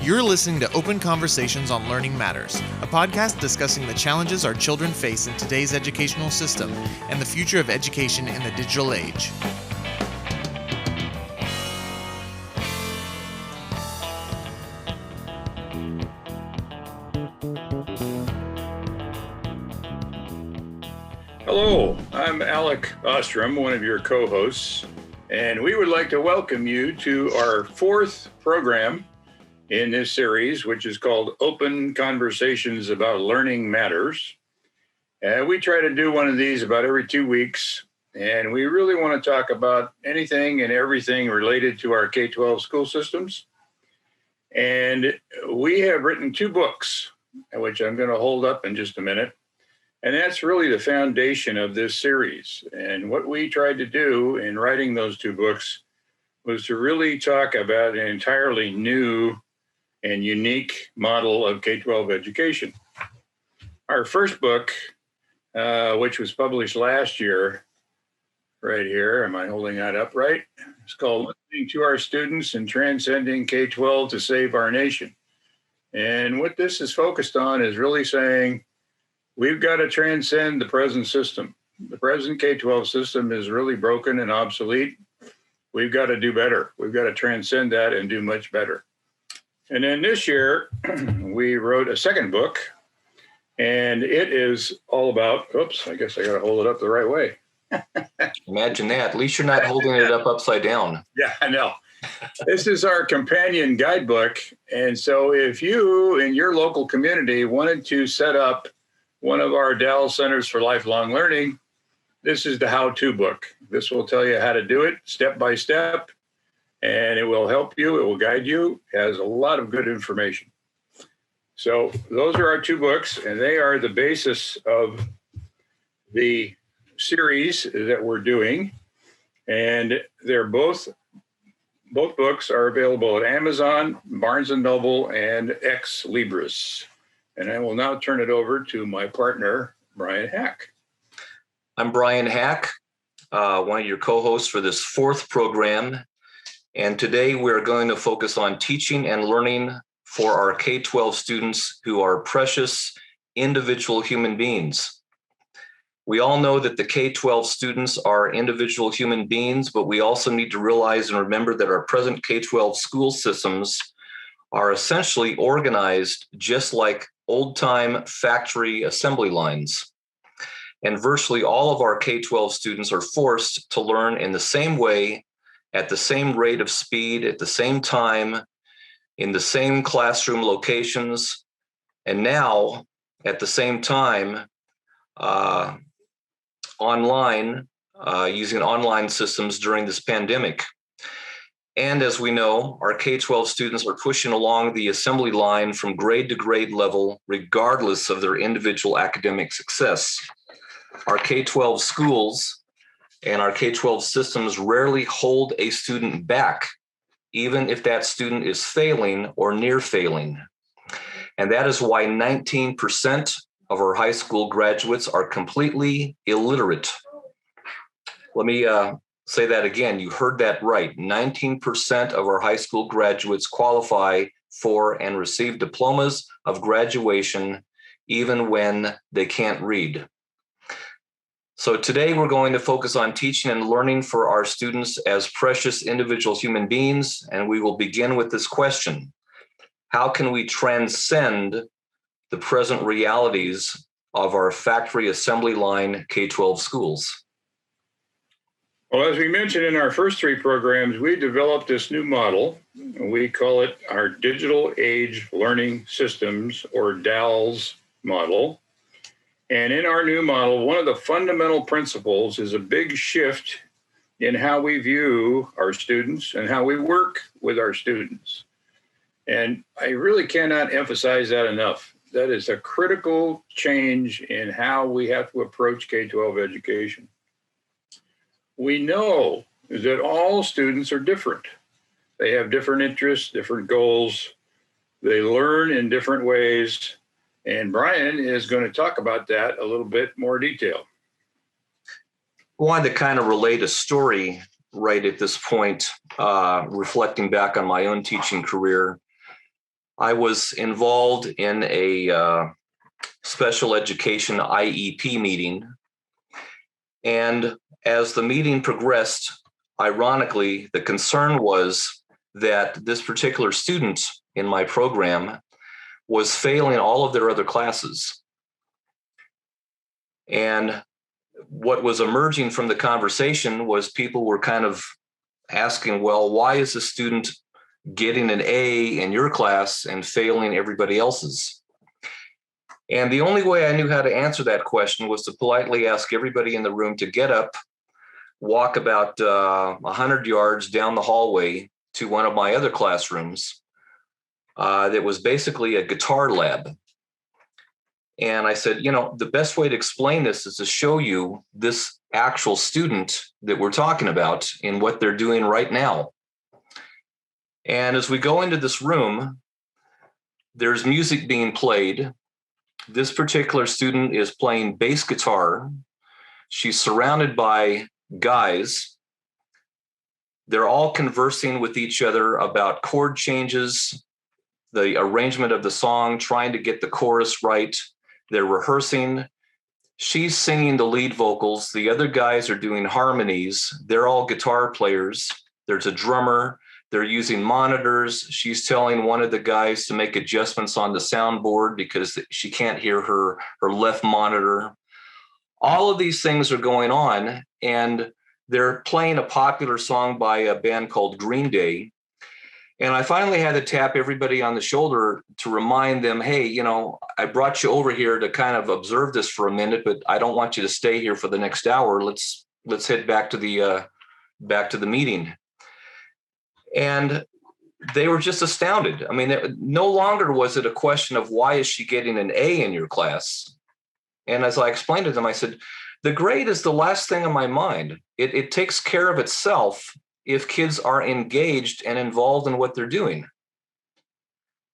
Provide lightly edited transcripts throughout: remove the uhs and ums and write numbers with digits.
You're listening to Open Conversations on Learning Matters, a podcast discussing the challenges our children face in today's educational system and the future of education in the digital age. Hello, I'm Alec Ostrom, one of your co-hosts, and we would like to welcome you to our fourth program in this series, which is called Open Conversations About Learning Matters. We try to do one of these about every 2 weeks, and we really want to talk about anything and everything related to our K-12 school systems. And we have written 2 books, which I'm going to hold up in just a minute. And that's really the foundation of this series. And what we tried to do in writing those 2 books was to really talk about an entirely new and unique model of K-12 education. Our first book, which was published last year, right here, am I holding that up right? It's called Listening to Our Students and Transcending K-12 to Save Our Nation. And what this is focused on is really saying, we've got to transcend the present system. The present K-12 system is really broken and obsolete. We've got to do better. We've got to transcend that and do much better. And then this year, we wrote a second book, and it is all about, oops, I guess I got to hold it up the right way. Imagine that. At least you're not holding it up upside down. Yeah, I know. This is our companion guidebook. And so if you in your local community wanted to set up one of our Dell Centers for Lifelong Learning, this is the how-to book. This will tell you how to do it step by step, and it will help you. It will guide you. It has a lot of good information. So those are our 2 books, and they are the basis of the series that we're doing. And they're both books are available at Amazon, Barnes & Noble, and Ex Libris. And I will now turn it over to my partner, Brian Hack. I'm Brian Hack, one of your co-hosts for this 4th program. And today we're going to focus on teaching and learning for our K-12 students who are precious individual human beings. We all know that the K-12 students are individual human beings, but we also need to realize and remember that our present K-12 school systems are essentially organized just like old-time factory assembly lines. And virtually all of our K-12 students are forced to learn in the same way, at the same rate of speed, at the same time, in the same classroom locations, and now at the same time online, using online systems during this pandemic. And as we know, our K-12 students are pushing along the assembly line from grade to grade level, regardless of their individual academic success. Our K-12 schools and our K-12 systems rarely hold a student back, even if that student is failing or near failing. And that is why 19% of our high school graduates are completely illiterate. Let me say that again. You heard that right. 19% of our high school graduates qualify for and receive diplomas of graduation, even when they can't read. So today we're going to focus on teaching and learning for our students as precious individual human beings, and we will begin with this question. How can we transcend the present realities of our factory assembly line K-12 schools? Well, as we mentioned in our first 3 programs, we developed this new model. We call it our Digital Age Learning Systems, or DALS model. And in our new model, one of the fundamental principles is a big shift in how we view our students and how we work with our students. And I really cannot emphasize that enough. That is a critical change in how we have to approach K-12 education. We know that all students are different. They have different interests, different goals. They learn in different ways. And Brian is going to talk about that a little bit more detail. I wanted to kind of relate a story right at this point, reflecting back on my own teaching career. I was involved in a special education IEP meeting. And as the meeting progressed, ironically, the concern was that this particular student in my program was failing all of their other classes. And what was emerging from the conversation was people were kind of asking, well, why is the student getting an A in your class and failing everybody else's? And the only way I knew how to answer that question was to politely ask everybody in the room to get up, walk about 100 yards down the hallway to one of my other classrooms that was basically a guitar lab. And I said, the best way to explain this is to show you this actual student that we're talking about and what they're doing right now. And as we go into this room, there's music being played. This particular student is playing bass guitar. She's surrounded by guys. They're all conversing with each other about chord changes, the arrangement of the song, trying to get the chorus right. They're rehearsing. She's singing the lead vocals. The other guys are doing harmonies. They're all guitar players. There's a drummer. They're using monitors. She's telling one of the guys to make adjustments on the soundboard because she can't hear her left monitor. All of these things are going on, and they're playing a popular song by a band called Green Day. And I finally had to tap everybody on the shoulder to remind them, hey, I brought you over here to kind of observe this for a minute, but I don't want you to stay here for the next hour. Let's head back to the meeting. And they were just astounded. I mean, no longer was it a question of why is she getting an A in your class? And as I explained to them, I said, the grade is the last thing on my mind. It takes care of itself if kids are engaged and involved in what they're doing.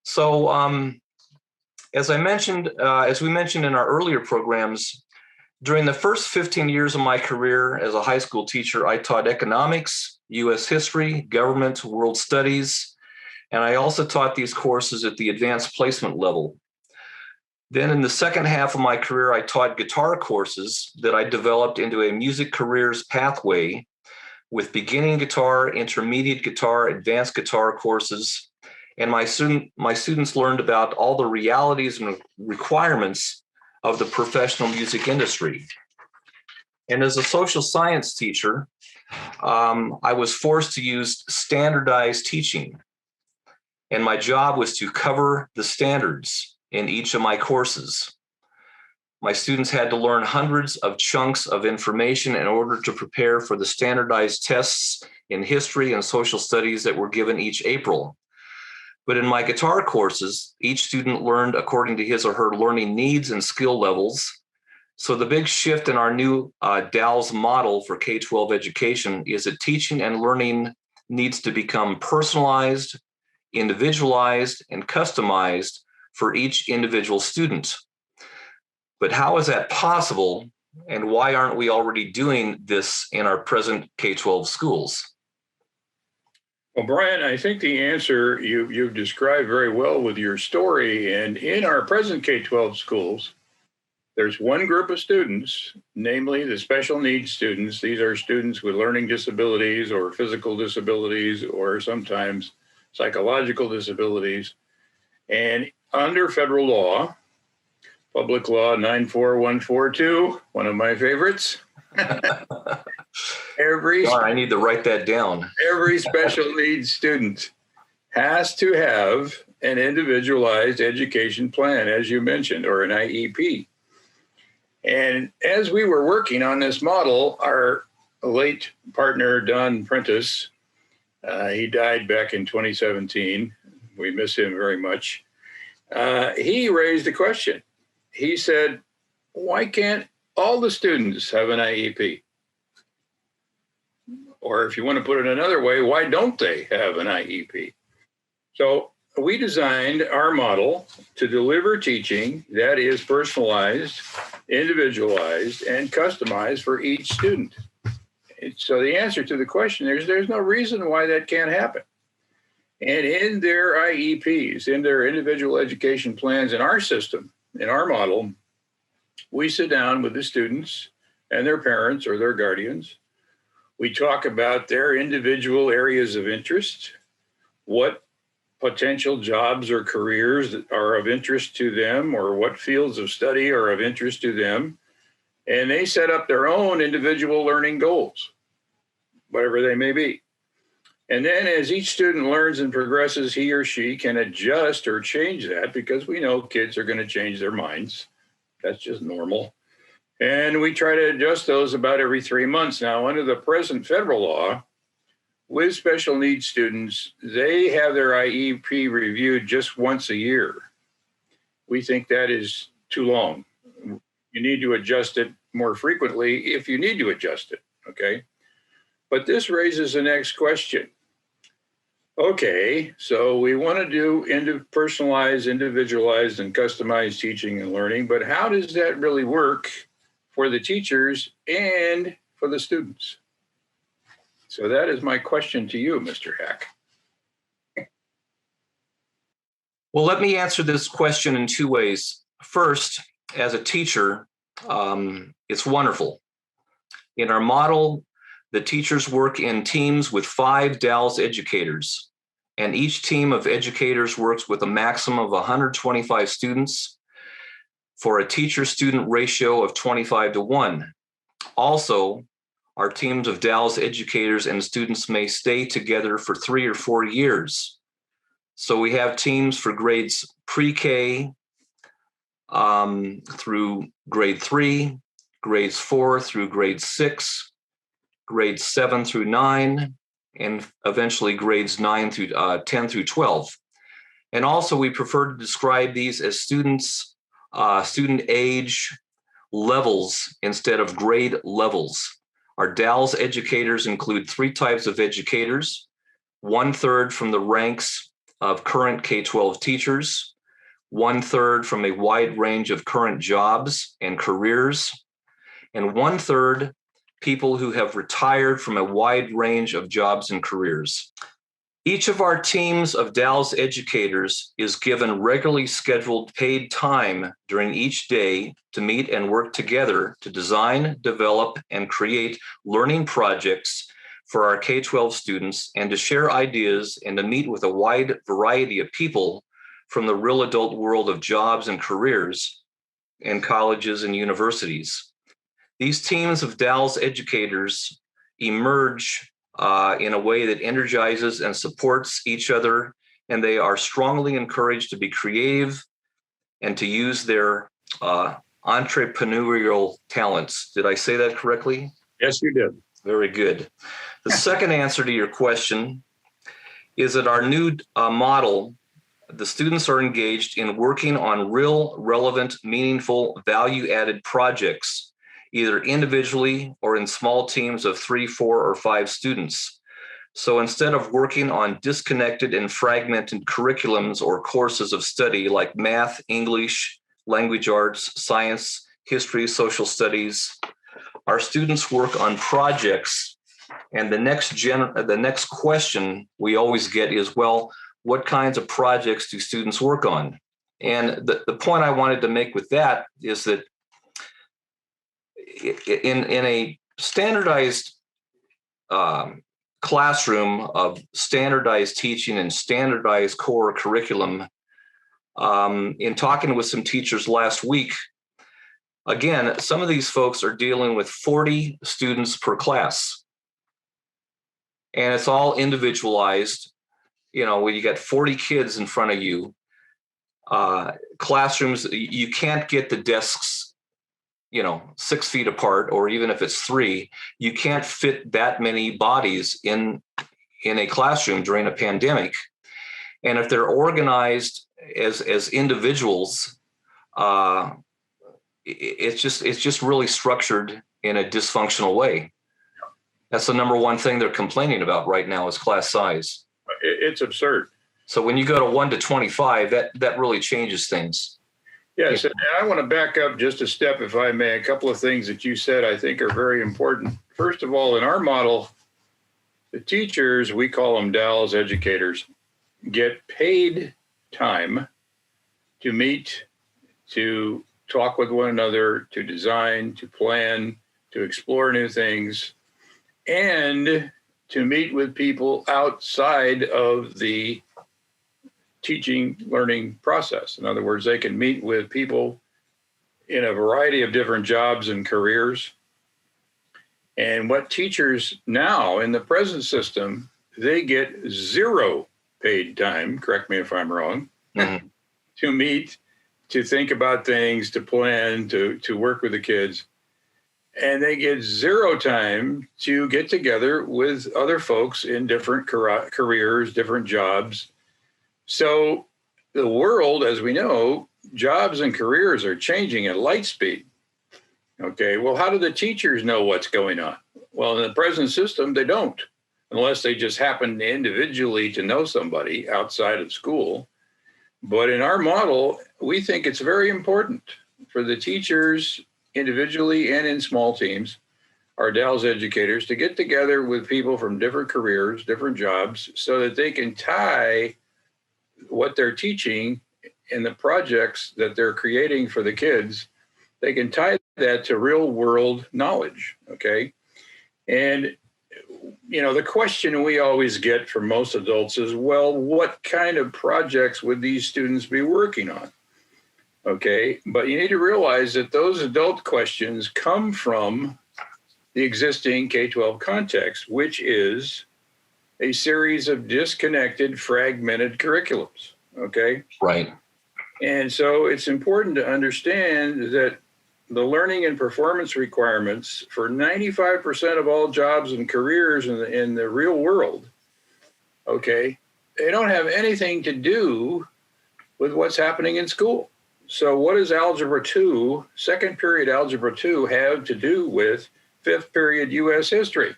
So as we mentioned in our earlier programs, during the first 15 years of my career as a high school teacher, I taught economics, U.S. history, government, world studies, and I also taught these courses at the advanced placement level. Then in the second half of my career, I taught guitar courses that I developed into a music careers pathway with beginning guitar, intermediate guitar, advanced guitar courses. And my students learned about all the realities and requirements of the professional music industry. And as a social science teacher, I was forced to use standardized teaching. And my job was to cover the standards in each of my courses. My students had to learn hundreds of chunks of information in order to prepare for the standardized tests in history and social studies that were given each April. But in my guitar courses, each student learned according to his or her learning needs and skill levels. So the big shift in our new DALS model for K-12 education is that teaching and learning needs to become personalized, individualized, and customized for each individual student. But how is that possible, and why aren't we already doing this in our present K-12 schools? Well, Brian, I think the answer you've described very well with your story. And in our present K-12 schools, there's one group of students, namely the special needs students. These are students with learning disabilities or physical disabilities or sometimes psychological disabilities. And under federal law, Public Law 94142, one of my favorites. I need to write that down. Every special needs student has to have an individualized education plan, as you mentioned, or an IEP. And as we were working on this model, our late partner, Don Prentice, he died back in 2017. We miss him very much. He raised a question. He said, why can't all the students have an IEP? Or if you want to put it another way, why don't they have an IEP? So we designed our model to deliver teaching that is personalized, individualized, and customized for each student. So the answer to the question is there's no reason why that can't happen. And in their IEPs, in their individual education plans, in our system, in our model, we sit down with the students and their parents or their guardians. We talk about their individual areas of interest, what potential jobs or careers that are of interest to them, or what fields of study are of interest to them. And they set up their own individual learning goals, whatever they may be. And then as each student learns and progresses, he or she can adjust or change that, because we know kids are going to change their minds. That's just normal. And we try to adjust those about every 3 months. Now, under the present federal law, with special needs students, they have their IEP reviewed just once a year. We think that is too long. You need to adjust it more frequently if you need to adjust it, okay? But this raises the next question. Okay, so we want to do personalized, individualized, and customized teaching and learning, but how does that really work for the teachers and for the students? So that is my question to you, Mr. Hack. Well, let me answer this question in two ways. First, as a teacher, it's wonderful. In our model, the teachers work in teams with 5 DALS educators, and each team of educators works with a maximum of 125 students for a teacher-student ratio of 25-1. Also, our teams of DALS educators and students may stay together for 3 or 4 years. So we have teams for grades pre-K through grade 3, grades 4 through grade 6, grades 7 through 9, and eventually grades 10 through 12. And also we prefer to describe these as student age levels instead of grade levels. Our DALS educators include 3 types of educators: 1/3 from the ranks of current K-12 teachers, 1/3 from a wide range of current jobs and careers, and 1/3 people who have retired from a wide range of jobs and careers. Each of our teams of DALS educators is given regularly scheduled paid time during each day to meet and work together to design, develop, and create learning projects for our K-12 students, and to share ideas and to meet with a wide variety of people from the real adult world of jobs and careers in colleges and universities. These teams of DALS educators emerge in a way that energizes and supports each other, and they are strongly encouraged to be creative and to use their entrepreneurial talents. Did I say that correctly? Yes, you did. Very good. The second answer to your question is that our new model, the students are engaged in working on real, relevant, meaningful, value-added projects, either individually or in small teams of 3, 4, or 5 students. So instead of working on disconnected and fragmented curriculums or courses of study like math, English, language arts, science, history, social studies, our students work on projects. And the next question we always get is, well, what kinds of projects do students work on? And the point I wanted to make with that is that in a standardized classroom of standardized teaching and standardized core curriculum, in talking with some teachers last week, again, some of these folks are dealing with 40 students per class. And it's all individualized. You know, when you got 40 kids in front of you, classrooms, you can't get the desks 6 feet apart, or even if it's 3, you can't fit that many bodies in a classroom during a pandemic. And if they're organized as individuals, it's just really structured in a dysfunctional way. That's the number one thing they're complaining about right now is class size. It's absurd. So when you go to 1 to 25, that really changes things. Yes, and I want to back up just a step, if I may. A couple of things that you said I think are very important. First of all, in our model, the teachers, we call them DALS educators, get paid time to meet, to talk with one another, to design, to plan, to explore new things, and to meet with people outside of the teaching learning process. In other words, they can meet with people in a variety of different jobs and careers. And what teachers now in the present system, they get zero paid time, correct me if I'm wrong, to meet, to think about things, to plan, to work with the kids. And they get zero time to get together with other folks in different careers, different jobs. So the world, as we know, jobs and careers are changing at light speed. Okay, well, how do the teachers know what's going on? Well, in the present system, they don't, unless they just happen individually to know somebody outside of school. But in our model, we think it's very important for the teachers individually and in small teams, our DALS educators, to get together with people from different careers, different jobs, so that they can tie what they're teaching and the projects that they're creating for the kids, they can tie that to real world knowledge, okay? And, the question we always get from most adults is, well, what kind of projects would these students be working on? Okay, but you need to realize that those adult questions come from the existing K-12 context, which is a series of disconnected, fragmented curriculums, okay? Right. And so it's important to understand that the learning and performance requirements for 95% of all jobs and careers in the real world, okay, they don't have anything to do with what's happening in school. So what does Algebra 2, second period Algebra 2, have to do with fifth period U.S. history?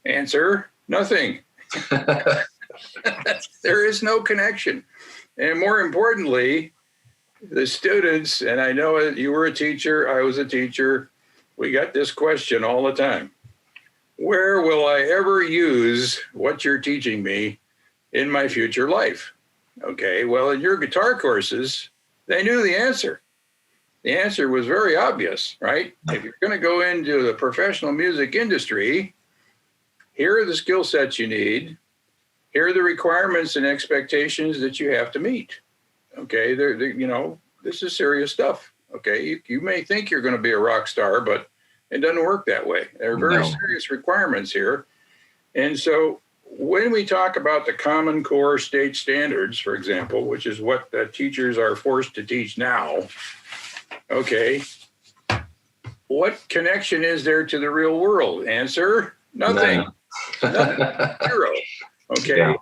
Answer, nothing. There is no connection. And more importantly, the students, and I know you were a teacher, I was a teacher, we got this question all the time. Where will I ever use what you're teaching me in my future life? Okay, well, in your guitar courses, they knew the answer. The answer was very obvious, right? If you're going to go into the professional music industry, here are the skill sets you need. Here are the requirements and expectations that you have to meet. Okay, this is serious stuff. Okay, you may think you're going to be a rock star, but it doesn't work that way. There are very serious requirements here. And so when we talk about the Common Core state standards, for example, which is what the teachers are forced to teach now, okay, what connection is there to the real world? Answer, nothing. Nothing. Zero. Okay. Yeah.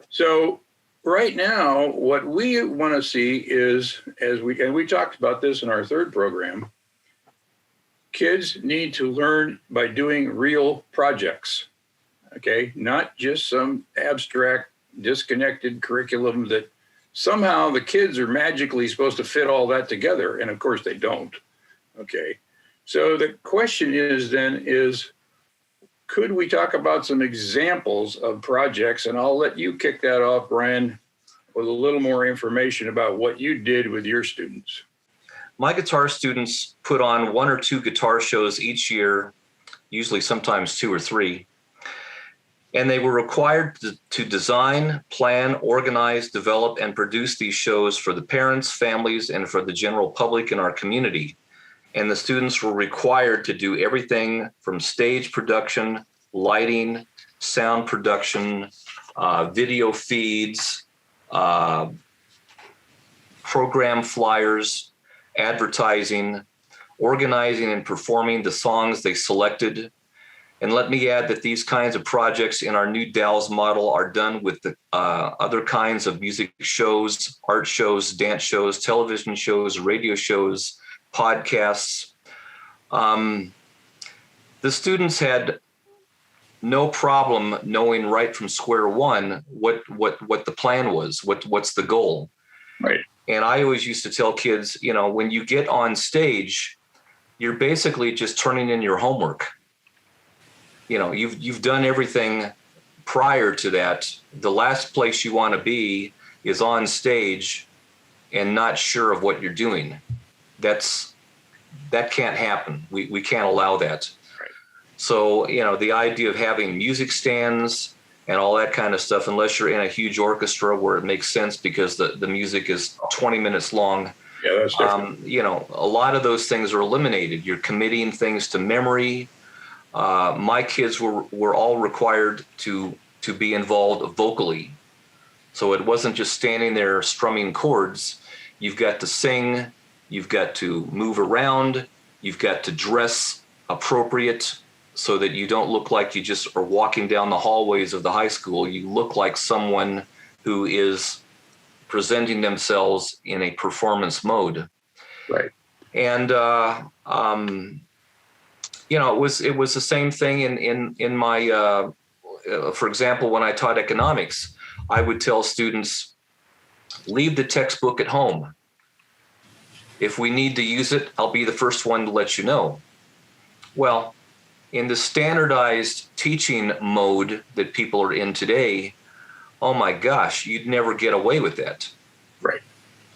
So right now, what we want to see is, and we talked about this in our third program, kids need to learn by doing real projects. Okay, not just some abstract, disconnected curriculum that somehow the kids are magically supposed to fit all that together. And of course they don't. Okay, so the question is then could we talk about some examples of projects? And I'll let you kick that off, Brian, with a little more information about what you did with your students. My guitar students put on 1 or 2 guitar shows each year, usually sometimes 2 or 3. And they were required to design, plan, organize, develop, and produce these shows for the parents, families, and for the general public in our community. And the students were required to do everything from stage production, lighting, sound production, video feeds, program flyers, advertising, organizing and performing the songs they selected. And let me add that these kinds of projects in our new DALS model are done with the other kinds of music shows, art shows, dance shows, television shows, radio shows, podcasts. The students had no problem knowing right from square one what the plan was, what's the goal. Right. And I always used to tell kids, when you get on stage, you're basically just turning in your homework. You've done everything prior to that. The last place you want to be is on stage and not sure of what you're doing. That can't happen. We can't allow that. Right. So, the idea of having music stands and all that kind of stuff, unless you're in a huge orchestra where it makes sense because the music is 20 minutes long. Yeah, that's different. A lot of those things are eliminated. You're committing things to memory. My kids were all required to be involved vocally. So it wasn't just standing there strumming chords. You've got to sing, you've got to move around, you've got to dress appropriate so that you don't look like you just are walking down the hallways of the high school. You look like someone who is presenting themselves in a performance mode. Right. And it was the same thing in my for example, when I taught economics, I would tell students, leave the textbook at home. If we need to use it, I'll be the first one to let you know. Well, in the standardized teaching mode that people are in today, oh my gosh, you'd never get away with that. Right.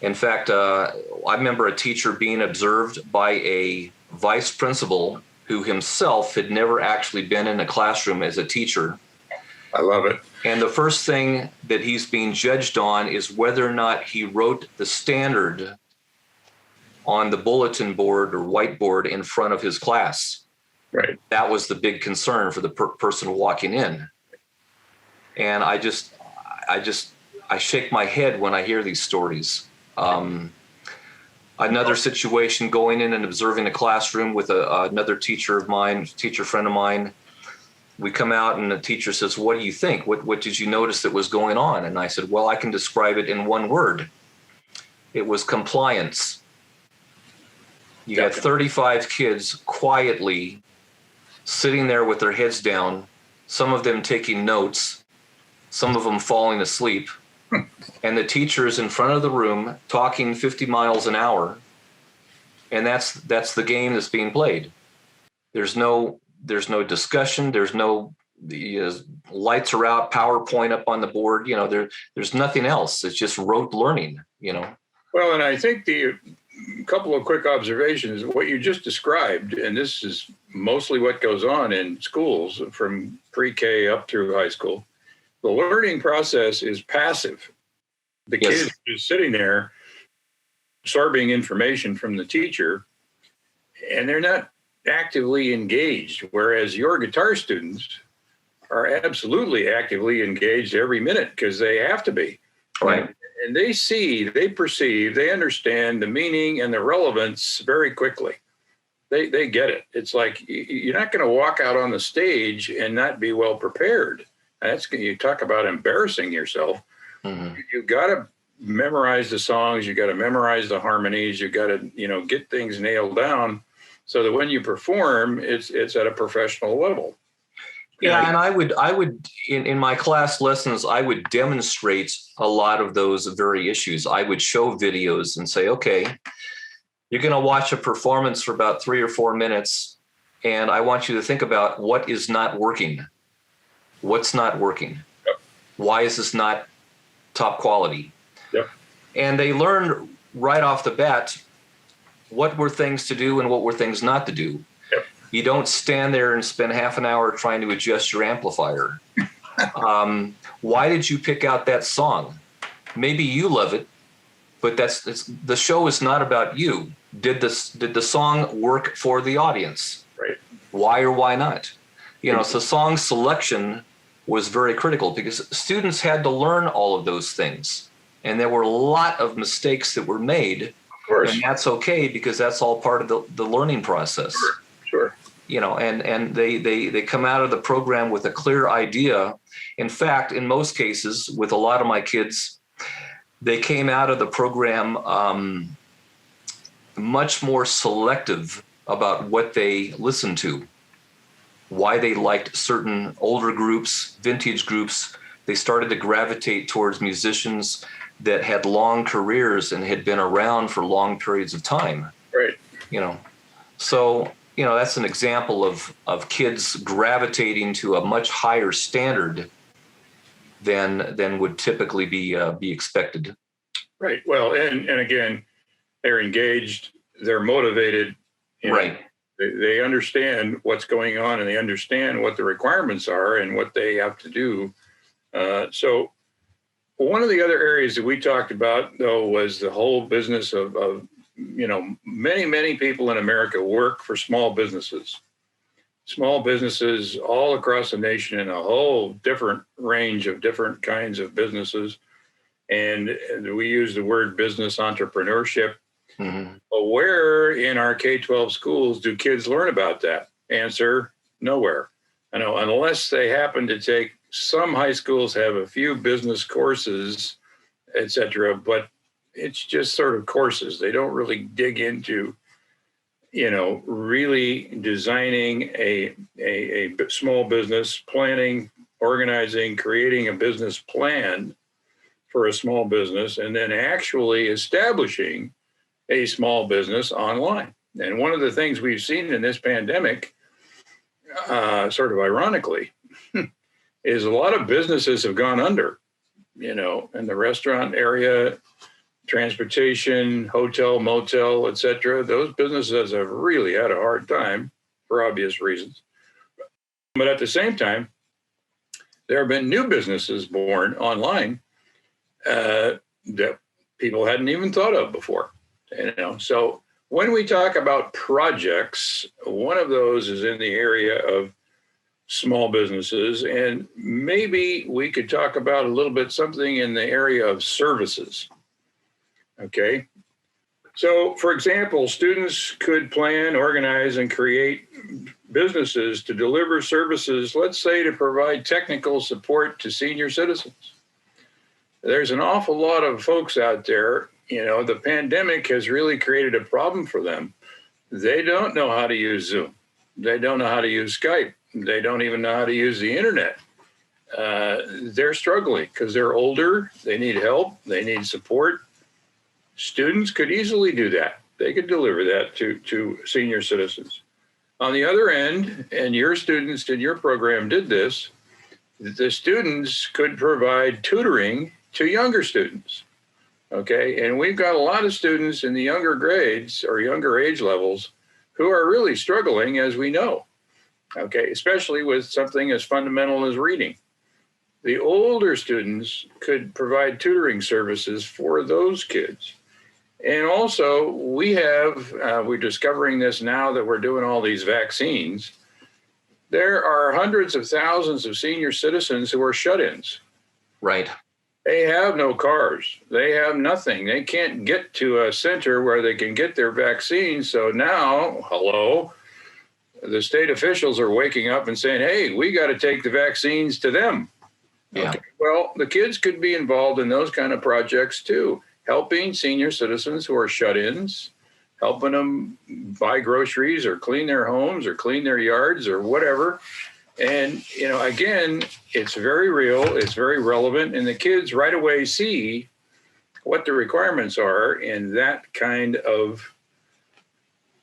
In fact, I remember a teacher being observed by a vice principal who himself had never actually been in a classroom as a teacher. I love it. And the first thing that he's being judged on is whether or not he wrote the standard on the bulletin board or whiteboard in front of his class. Right. That was the big concern for the person walking in. And I shake my head when I hear these stories. Another situation, going in and observing a classroom with another teacher friend of mine. We come out and the teacher says, what do you think? What did you notice that was going on? And I said, well, I can describe it in one word. It was compliance. You got 35 kids quietly sitting there with their heads down, some of them taking notes, some of them falling asleep, and the teacher is in front of the room talking 50 miles an hour, and that's the game that's being played. There's no discussion. There's no lights are out, PowerPoint up on the board. There's nothing else. It's just rote learning. Well, and I think the couple of quick observations, what you just described, and this is mostly what goes on in schools from pre-K up through high school. The learning process is passive. The Yes. kid is sitting there absorbing information from the teacher, and they're not actively engaged, whereas your guitar students are absolutely actively engaged every minute because they have to be. Right. And they see, they perceive, they understand the meaning and the relevance very quickly. They get it. It's like you're not going to walk out on the stage and not be well prepared. You talk about embarrassing yourself. Mm-hmm. You've got to memorize the songs. You got to memorize the harmonies. You got to get things nailed down so that when you perform, it's at a professional level. Yeah, and I would in my class lessons, I would demonstrate a lot of those very issues. I would show videos and say, okay, you're going to watch a performance for about 3 or 4 minutes, and I want you to think about what is not working. What's not working? Yep. Why is this not top quality? Yep. And they learned right off the bat what were things to do and what were things not to do. Yep. You don't stand there and spend half an hour trying to adjust your amplifier. Why did you pick out that song? Maybe you love it, but the show is not about you. Did the song work for the audience? Right. Why or why not? So song selection was very critical because students had to learn all of those things. And there were a lot of mistakes that were made. Of course. And that's okay because that's all part of the learning process. Sure. And they come out of the program with a clear idea. In fact, in most cases, with a lot of my kids, they came out of the program much more selective about what they listened to, why they liked certain older groups, vintage groups. They started to gravitate towards musicians that had long careers and had been around for long periods of time. Right. So that's an example of kids gravitating to a much higher standard than would typically be expected. Right. Well, and again, they're engaged, they're motivated, Right. They understand what's going on, and they understand what the requirements are and what they have to do. So one of the other areas that we talked about, though, was the whole business of many people in America work for small businesses all across the nation in a whole different range of different kinds of businesses. And we use the word business entrepreneurship. Mm-hmm. But where in our K-12 schools do kids learn about that? Answer, nowhere. I know, unless they happen to take, some high schools have a few business courses, et cetera, but it's just sort of courses. They don't really dig into, really designing a small business, planning, organizing, creating a business plan for a small business, and then actually establishing a small business online. And one of the things we've seen in this pandemic, sort of ironically, is a lot of businesses have gone under, in the restaurant area, transportation, hotel, motel, et cetera. Those businesses have really had a hard time for obvious reasons. But at the same time, there have been new businesses born online that people hadn't even thought of before. So when we talk about projects, one of those is in the area of small businesses, and maybe we could talk about a little bit something in the area of services. Okay. So, for example, students could plan, organize, and create businesses to deliver services, let's say to provide technical support to senior citizens. There's an awful lot of folks out there, the pandemic has really created a problem for them. They don't know how to use Zoom. They don't know how to use Skype. They don't even know how to use the internet. They're struggling because they're older. They need help. They need support. Students could easily do that. They could deliver that to senior citizens. On the other end, and your students in your program did this, the students could provide tutoring to younger students. Okay, and we've got a lot of students in the younger grades or younger age levels who are really struggling, as we know. Okay, especially with something as fundamental as reading. The older students could provide tutoring services for those kids. And also, we're discovering this now that we're doing all these vaccines. There are hundreds of thousands of senior citizens who are shut-ins. Right. They have no cars. They have nothing. They can't get to a center where they can get their vaccine. So now, the state officials are waking up and saying, hey, we got to take the vaccines to them. Yeah. Okay. Well, the kids could be involved in those kind of projects too, helping senior citizens who are shut-ins, helping them buy groceries or clean their homes or clean their yards or whatever. And, again, it's very real, it's very relevant, and the kids right away see what the requirements are in that kind of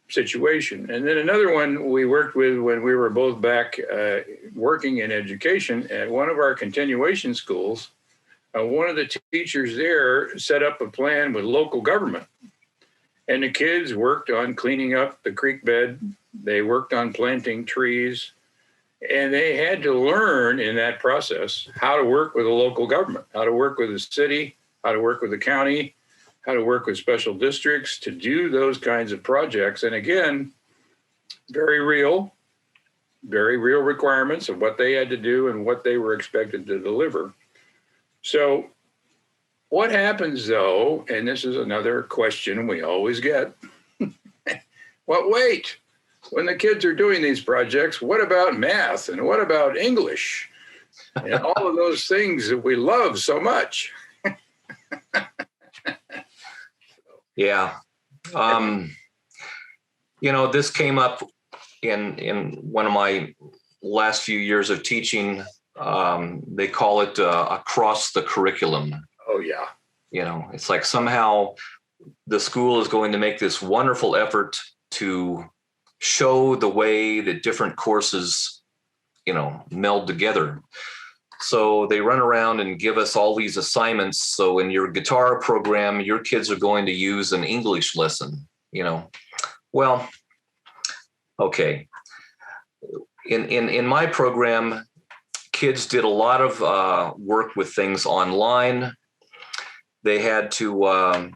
situation. And then another one we worked with when we were both back working in education at one of our continuation schools, one of the teachers there set up a plan with local government. And the kids worked on cleaning up the creek bed. They worked on planting trees. And they had to learn in that process how to work with a local government, how to work with the city, how to work with the county, how to work with special districts to do those kinds of projects. And again, very real requirements of what they had to do and what they were expected to deliver. So what happens though, and this is another question we always get, well, wait. When the kids are doing these projects, what about math and what about English and all of those things that we love so much? Yeah. This came up in one of my last few years of teaching. They call it across the curriculum. Oh, yeah. It's like somehow the school is going to make this wonderful effort to show the way that different courses, meld together. So they run around and give us all these assignments. So in your guitar program, your kids are going to use an English lesson, Well, okay. In my program, kids did a lot of work with things online. They had to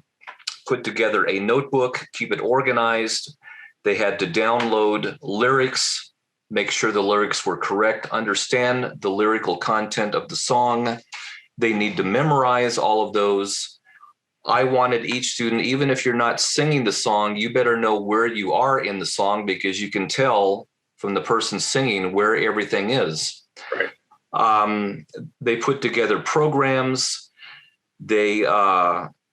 put together a notebook, keep it organized. They had to download lyrics, make sure the lyrics were correct, understand the lyrical content of the song. They need to memorize all of those. I wanted each student, even if you're not singing the song, you better know where you are in the song, because you can tell from the person singing where everything is. Right. They put together programs. They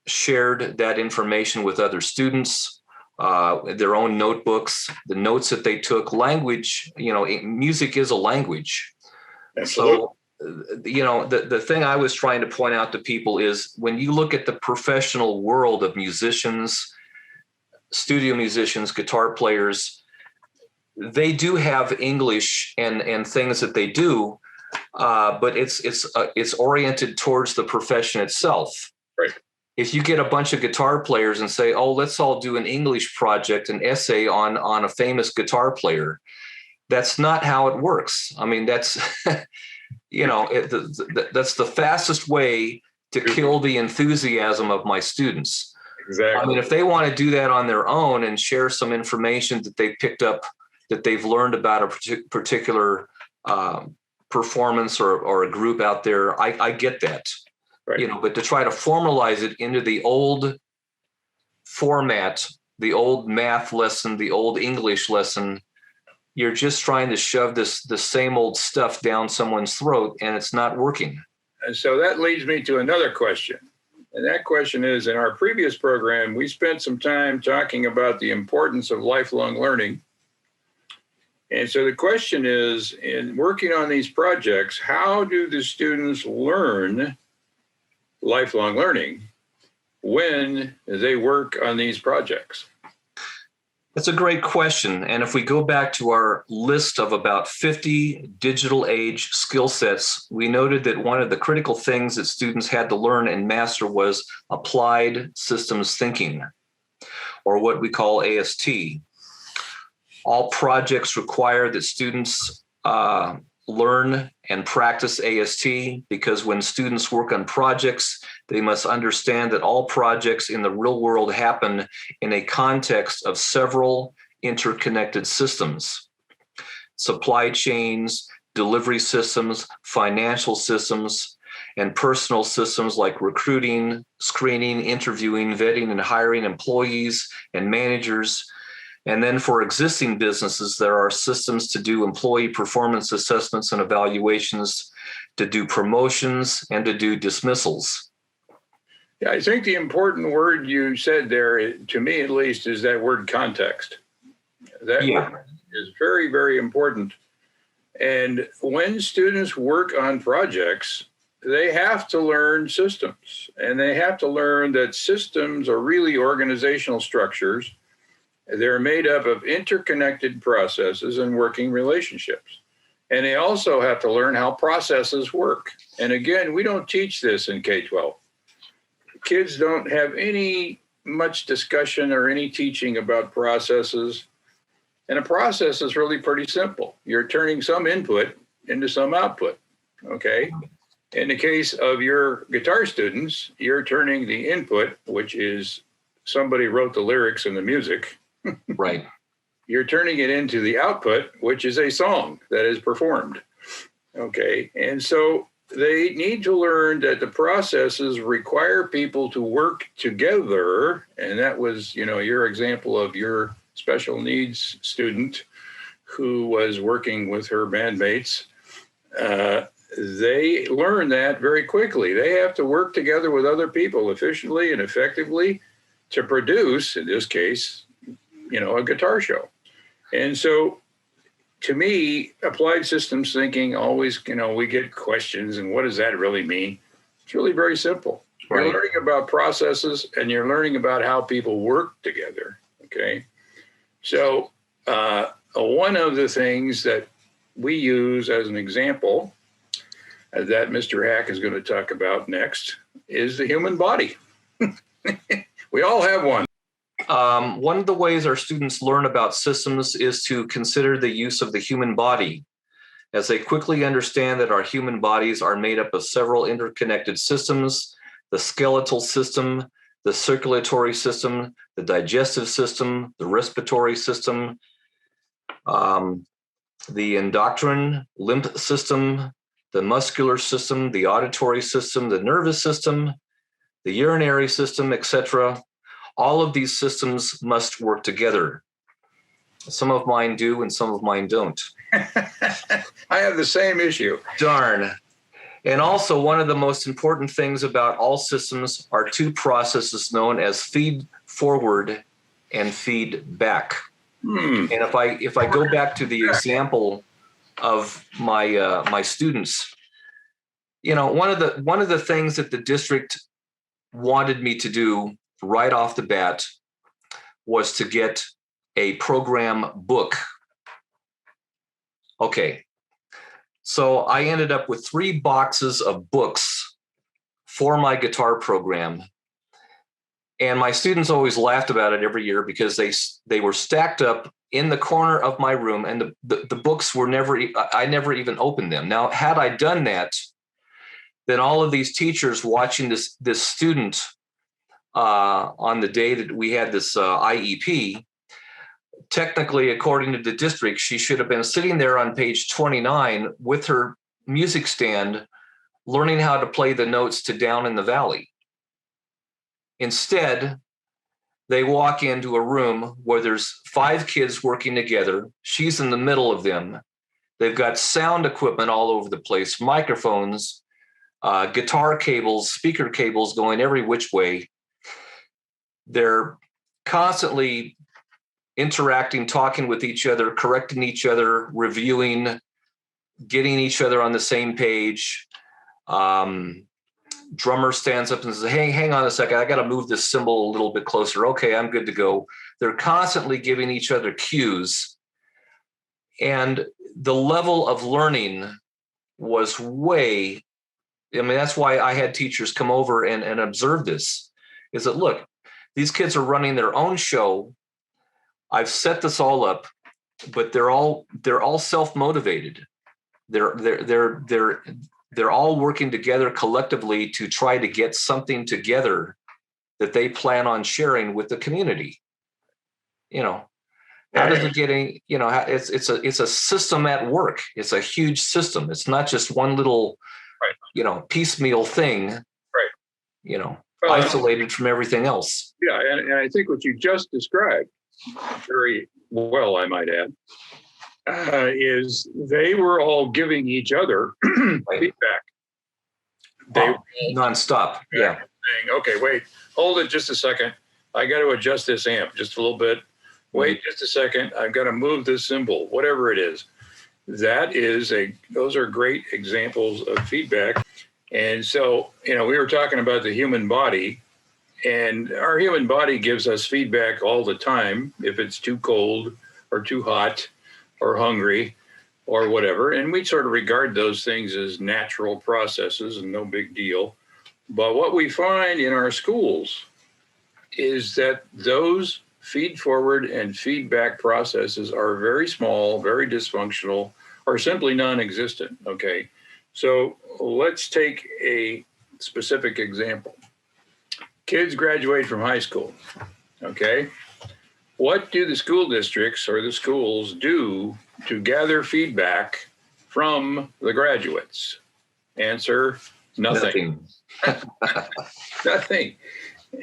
shared that information with other students, their own notebooks, the notes that they took. Language, music is a language. Absolutely. So, the thing I was trying to point out to people is, when you look at the professional world of musicians, studio musicians, guitar players, they do have English and things that they do, but it's oriented towards the profession itself. Right. If you get a bunch of guitar players and say, "Oh, let's all do an English project, an essay on a famous guitar player," that's not how it works. I mean, that's that's the fastest way to kill the enthusiasm of my students. Exactly. I mean, if they want to do that on their own and share some information that they picked up, that they've learned about a particular performance or a group out there, I get that. Right. But to try to formalize it into the old format, the old math lesson, the old English lesson, you're just trying to shove the same old stuff down someone's throat, and it's not working. And so that leads me to another question. And that question is, in our previous program, we spent some time talking about the importance of lifelong learning. And so the question is, in working on these projects, how do the students learn lifelong learning when they work on these projects? That's a great question. And if we go back to our list of about 50 digital age skill sets, we noted that one of the critical things that students had to learn and master was applied systems thinking, or what we call AST. All projects require that students learn and practice AST, because when students work on projects, they must understand that all projects in the real world happen in a context of several interconnected systems: supply chains, delivery systems, financial systems, and personal systems like recruiting, screening, interviewing, vetting, and hiring employees and managers. And then for existing businesses, there are systems to do employee performance assessments and evaluations, to do promotions, and to do dismissals. Yeah, I think the important word you said there, to me at least, is that word context. That word is very, very important. And when students work on projects, they have to learn systems, and they have to learn that systems are really organizational structures. They're made up of interconnected processes and working relationships. And they also have to learn how processes work. And again, we don't teach this in K-12. Kids don't have any much discussion or any teaching about processes. And a process is really pretty simple. You're turning some input into some output, okay? In the case of your guitar students, you're turning the input, which is somebody wrote the lyrics and the music. Right. You're turning it into the output, which is a song that is performed. Okay. And so they need to learn that the processes require people to work together. And that was, your example of your special needs student who was working with her bandmates. They learn that very quickly. They have to work together with other people efficiently and effectively to produce, in this case, a guitar show. And so to me, applied systems thinking always, we get questions, and what does that really mean? It's really very simple. Right. You're learning about processes, and you're learning about how people work together, okay? So one of the things that we use as an example that Mr. Hack is going to talk about next is the human body. We all have one. One of the ways our students learn about systems is to consider the use of the human body, as they quickly understand that our human bodies are made up of several interconnected systems: the skeletal system, the circulatory system, the digestive system, the respiratory system, the endocrine lymph system, the muscular system, the auditory system, the nervous system, the urinary system, etc. All of these systems must work together. Some of mine do and some of mine don't. I have the same issue. Darn. And also, one of the most important things about all systems are two processes known as feed forward and feed back. And if I go back to the example of my students, one of the things that the district wanted me to do right off the bat was to get a program book. Okay, so I ended up with 3 boxes of books for my guitar program. And my students always laughed about it every year because they were stacked up in the corner of my room, and the books were I never even opened them. Now, had I done that, then all of these teachers watching this student on the day that we had this IEP, technically, according to the district, she should have been sitting there on page 29 with her music stand, learning how to play the notes to Down in the Valley. Instead, they walk into a room where there's 5 kids working together. She's in the middle of them. They've got sound equipment all over the place, microphones, guitar cables, speaker cables going every which way. They're constantly interacting, talking with each other, correcting each other, reviewing, getting each other on the same page. Drummer stands up and says, "Hey, hang on a second. I got to move this cymbal a little bit closer. Okay, I'm good to go." They're constantly giving each other cues. And the level of learning was that's why I had teachers come over and observe this, is that, look, these kids are running their own show. I've set this all up, but they're all self-motivated. They're all working together collectively to try to get something together that they plan on sharing with the community. How does it get it's a system at work. It's a huge system. It's not just one little, piecemeal thing, isolated from everything else. Yeah, and I think what you just described very well, I might add, is they were all giving each other feedback. They nonstop. Yeah. Saying, "Okay, wait, hold it just a second. I got to adjust this amp just a little bit. Wait just a second. I've got to move this cymbal," whatever it is. Those are great examples of feedback. And so, we were talking about the human body, and our human body gives us feedback all the time if it's too cold or too hot or hungry or whatever. And we sort of regard those things as natural processes and no big deal. But what we find in our schools is that those feed forward and feedback processes are very small, very dysfunctional, or simply non-existent. Okay. So let's take a specific example. Kids graduate from high school. Okay. What do the school districts or the schools do to gather feedback from the graduates? Answer: nothing. Nothing.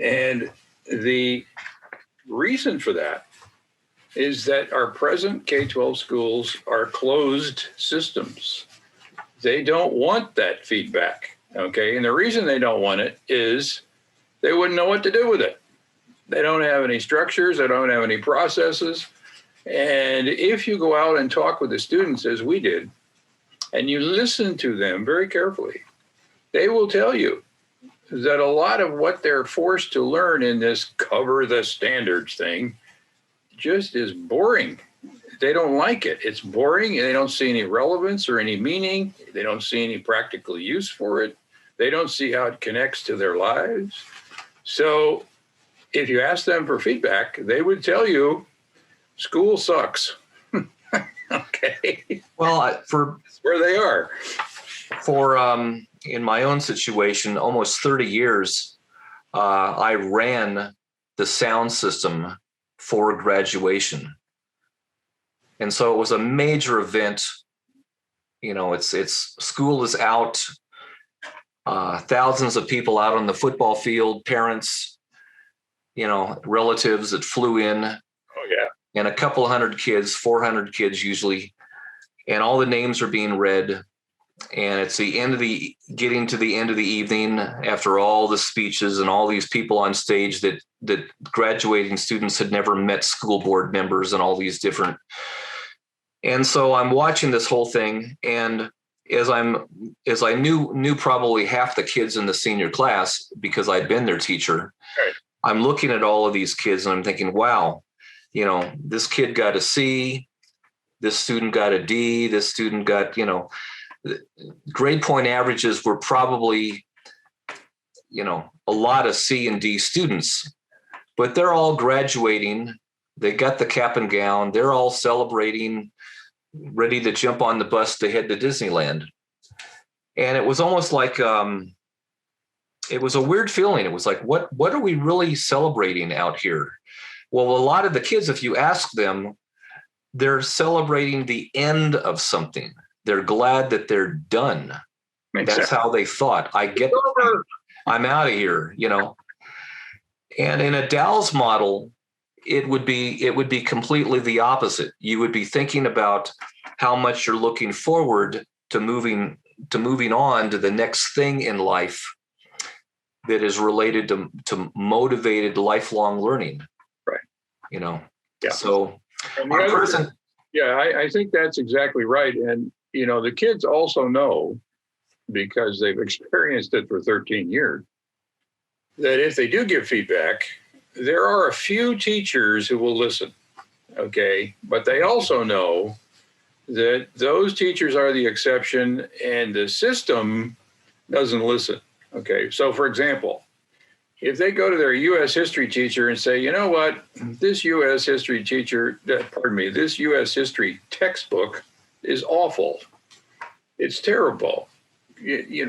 And the reason for that is that our present K-12 schools are closed systems. They don't want that feedback. Okay. And the reason they don't want it is they wouldn't know what to do with it. They don't have any structures. They don't have any processes. And if you go out and talk with the students, as we did, and you listen to them very carefully, they will tell you that a lot of what they're forced to learn in this cover the standards thing just is boring. they don't like it. It's boring, and they don't see any relevance or any meaning. They don't see any practical use for it. They don't see how it connects to their lives. So if you ask them for feedback, they would tell you school sucks. Okay. Well, That's where they are. In my own situation, almost 30 years, I ran the sound system for graduation. And so it was a major event. You know, it's school is out, thousands of people out on the football field, parents, you know, relatives that flew in. Oh, yeah. And a couple hundred kids, 400 kids usually, and all the names are being read. And it's getting to the end of the evening after all the speeches and all these people on stage that graduating students had never met school board members and all these different. And so I'm watching this whole thing, and as I knew probably half the kids in the senior class because I'd been their teacher. Right. I'm looking at all of these kids and I'm thinking, wow, you know, this kid got a C, this student got a D, this student got, you know, grade point averages were probably, you know, a lot of C and D students, but they're all graduating. They got the cap and gown. They're all celebrating, ready to jump on the bus to head to Disneyland. And it was almost like, it was a weird feeling. It was like, what are we really celebrating out here? Well, a lot of the kids, if you ask them, they're celebrating the end of something. They're glad that they're done. That's how they thought. I'm out of here, you know. And in a Dow's model, it would be completely the opposite. You would be thinking about how much you're looking forward to moving on to the next thing in life that is related to motivated lifelong learning. Right. You know. Yeah. So I think that's exactly right. And you know, the kids also know, because they've experienced it for 13 years, that if they do give feedback, there are a few teachers who will listen, okay? But they also know that those teachers are the exception and the system doesn't listen, okay? So for example, if they go to their U.S. history teacher and say, you know what, this U.S. history textbook is awful. It's terrible. We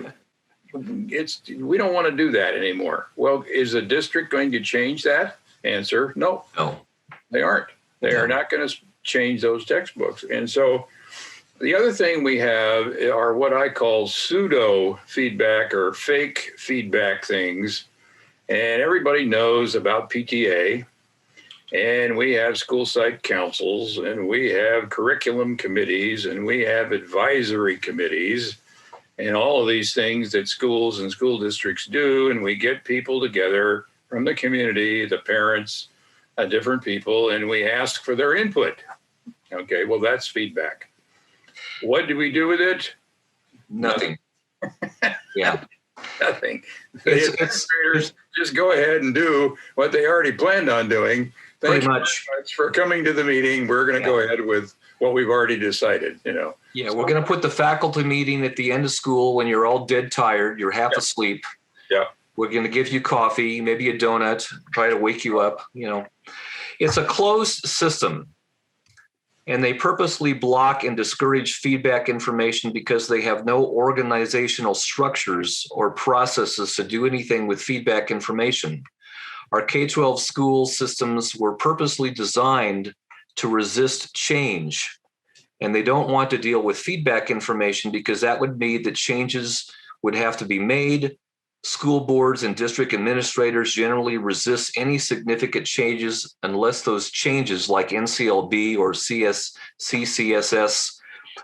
don't want to do that anymore. Well, is the district going to change that? Answer, no. No. They aren't. They are not going to change those textbooks. And so the other thing we have are what I call pseudo feedback or fake feedback things. And everybody knows about PTA. And we have school site councils, and we have curriculum committees, and we have advisory committees, and all of these things that schools and school districts do. And we get people together from the community, the parents, different people, and we ask for their input. Okay, well, that's feedback. What do we do with it? Nothing. Yeah. Nothing. The administrators just go ahead and do what they already planned on doing. Thank you very much for coming to the meeting. We're going to go ahead with what we've already decided, you know. Yeah, we're going to put the faculty meeting at the end of school when you're all dead tired, you're half asleep. Yeah. We're going to give you coffee, maybe a donut, try to wake you up, you know. It's a closed system, and they purposely block and discourage feedback information because they have no organizational structures or processes to do anything with feedback information. Our K-12 school systems were purposely designed to resist change, and they don't want to deal with feedback information because that would mean that changes would have to be made. School boards and district administrators generally resist any significant changes unless those changes, like NCLB or CCSS,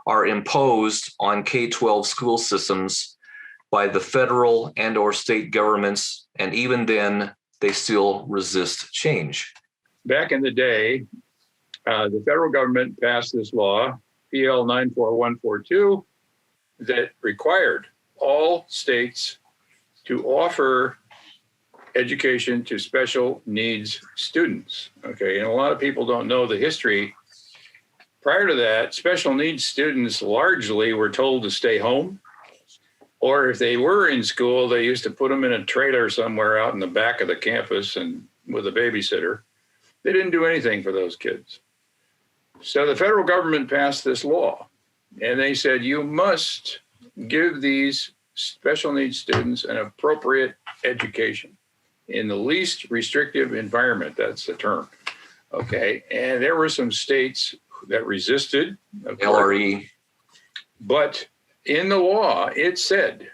are imposed on K-12 school systems by the federal and or state governments, and even then, they still resist change. Back in the day, the federal government passed this law, PL 94142, that required all states to offer education to special needs students. Okay, and a lot of people don't know the history Prior to that, special needs students largely were told to stay home, or if they were in school, they used to put them in a trailer somewhere out in the back of the campus and with a babysitter. They didn't do anything for those kids. So the federal government passed this law, and they said, you must give these special needs students an appropriate education in the least restrictive environment. That's the term. Okay. And there were some states that resisted. LRE. But in the law, it said,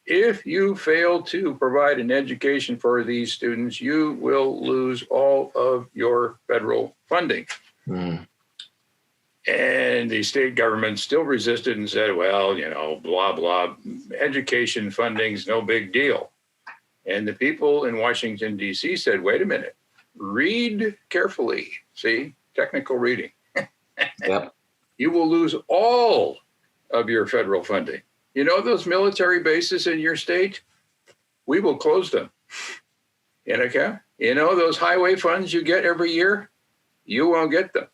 if you fail to provide an education for these students, you will lose all of your federal funding. Mm. And the state government still resisted and said, well, blah, blah, education funding's no big deal. And the people in Washington, D.C. said, wait a minute, read carefully. See, technical reading. Yep. You will lose all of your federal funding. You know those military bases in your state? We will close them. Okay? You know those highway funds you get every year? You won't get them.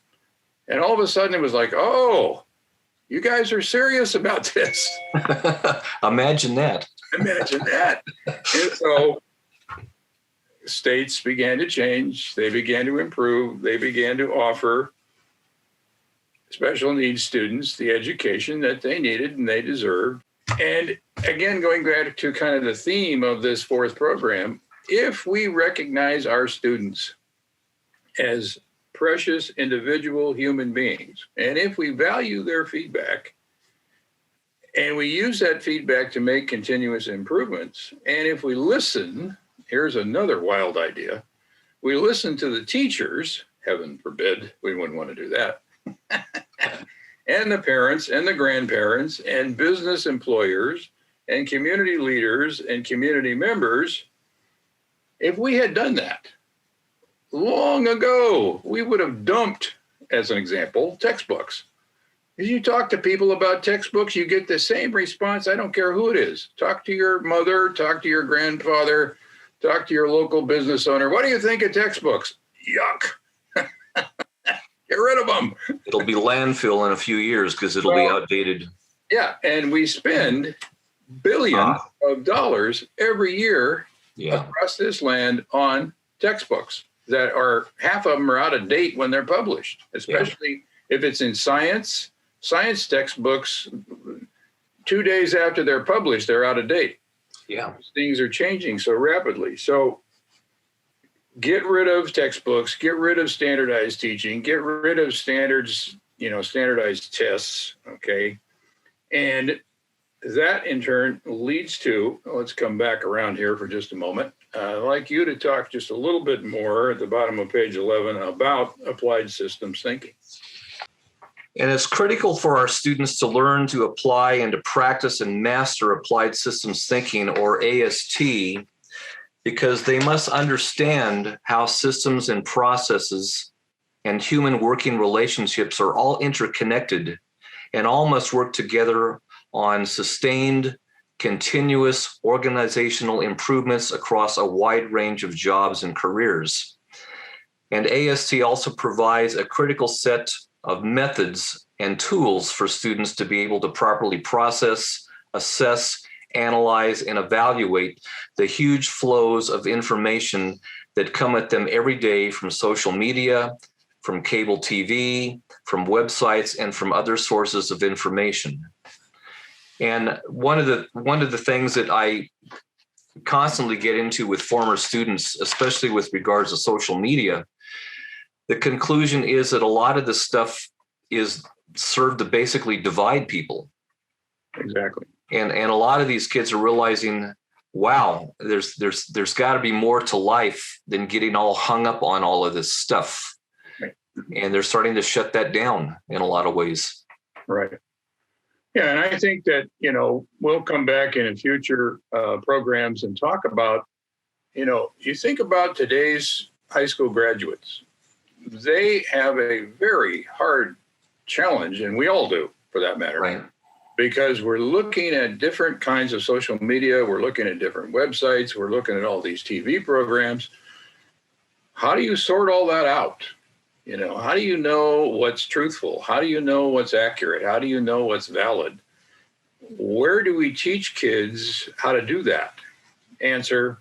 And all of a sudden it was like, oh, you guys are serious about this. Imagine that. Imagine that. And so states began to change. They began to improve. They began to offer special needs students the education that they needed and they deserved. And again, going back to kind of the theme of this fourth program, if we recognize our students as precious individual human beings, and if we value their feedback, and we use that feedback to make continuous improvements, and if we listen, here's another wild idea, we listen to the teachers, heaven forbid, we wouldn't want to do that, and the parents and the grandparents and business employers and community leaders and community members, if we had done that long ago, we would have dumped, as an example, textbooks. If you talk to people about textbooks, you get the same response. I don't care who it is. Talk to your mother, talk to your grandfather, talk to your local business owner. What do you think of textbooks? Yuck. Get rid of them. It'll be landfill in a few years because it'll be outdated. Yeah, and we spend billions of dollars every year across this land on textbooks that are, half of them are out of date when they're published, especially if it's in science. Science textbooks, 2 days after they're published, they're out of date. Yeah. Things are changing so rapidly. So get rid of textbooks, get rid of standardized teaching, get rid of standards, standardized tests, okay? And that in turn leads to, let's come back around here for just a moment. I'd like you to talk just a little bit more at the bottom of page 11 about applied systems thinking. And it's critical for our students to learn to apply and to practice and master applied systems thinking, or AST, because they must understand how systems and processes and human working relationships are all interconnected and all must work together on sustained, continuous organizational improvements across a wide range of jobs and careers. And AST also provides a critical set of methods and tools for students to be able to properly process, assess, analyze, and evaluate the huge flows of information that come at them every day from social media, from cable TV, from websites, and from other sources of information. And one of the things that I constantly get into with former students, especially with regards to social media, the conclusion is that a lot of this stuff is served to basically divide people. Exactly. And a lot of these kids are realizing, wow, there's got to be more to life than getting all hung up on all of this stuff. Right. And they're starting to shut that down in a lot of ways. Right. Yeah, and I think that, we'll come back in future programs and talk about, you think about today's high school graduates. They have a very hard challenge, and we all do, for that matter. Right. Because we're looking at different kinds of social media, we're looking at different websites, we're looking at all these TV programs. How do you sort all that out? How do you know what's truthful? How do you know what's accurate? How do you know what's valid? Where do we teach kids how to do that? Answer,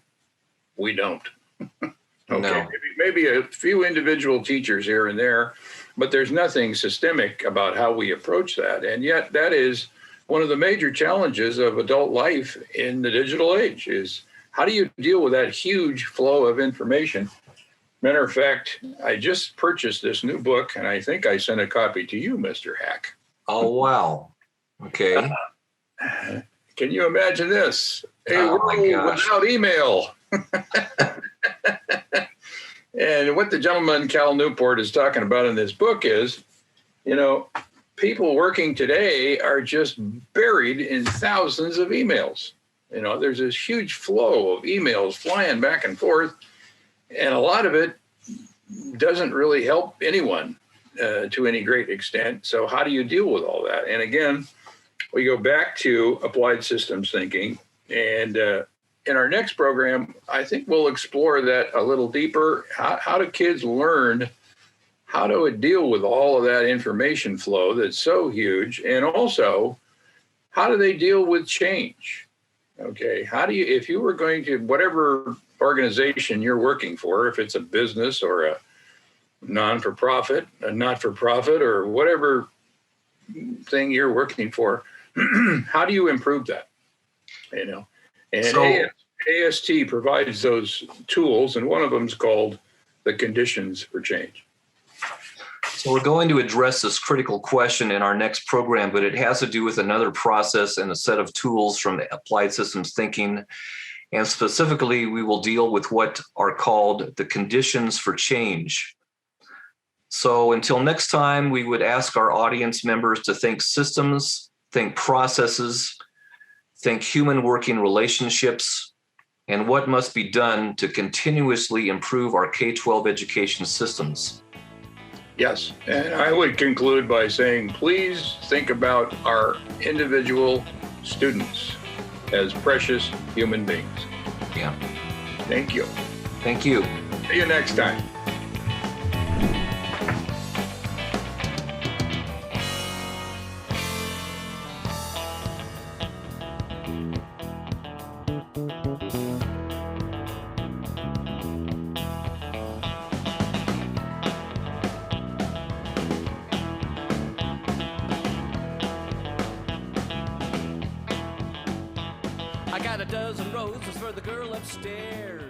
we don't. Okay, No. maybe a few individual teachers here and there, but there's nothing systemic about how we approach that. And yet that is one of the major challenges of adult life in the digital age is how do you deal with that huge flow of information? Matter of fact, I just purchased this new book, and I think I sent a copy to you, Mr. Hack. Oh, wow. Okay. Can you imagine this? A Oh, my world gosh. without email. And what the gentleman, Cal Newport, is talking about in this book is, people working today are just buried in thousands of emails. There's this huge flow of emails flying back and forth, and a lot of it doesn't really help anyone to any great extent. So how do you deal with all that? And again, we go back to applied systems thinking. And in our next program, I think we'll explore that a little deeper. How do kids learn how to deal with all of that information flow that's so huge? And also, how do they deal with change? Okay, if you were going to, whatever organization you're working for, if it's a business or a non-for-profit, a not-for-profit, or whatever thing you're working for, how do you improve that? And AST provides those tools, and one of them is called the conditions for change. So we're going to address this critical question in our next program, but it has to do with another process and a set of tools from applied systems thinking. And specifically, we will deal with what are called the conditions for change. So until next time, we would ask our audience members to think systems, think processes, think human working relationships, and what must be done to continuously improve our K-12 education systems. Yes, and I would conclude by saying, please think about our individual students as precious human beings. Yeah. Thank you. Thank you. See you next time. I got a dozen roses for the girl upstairs.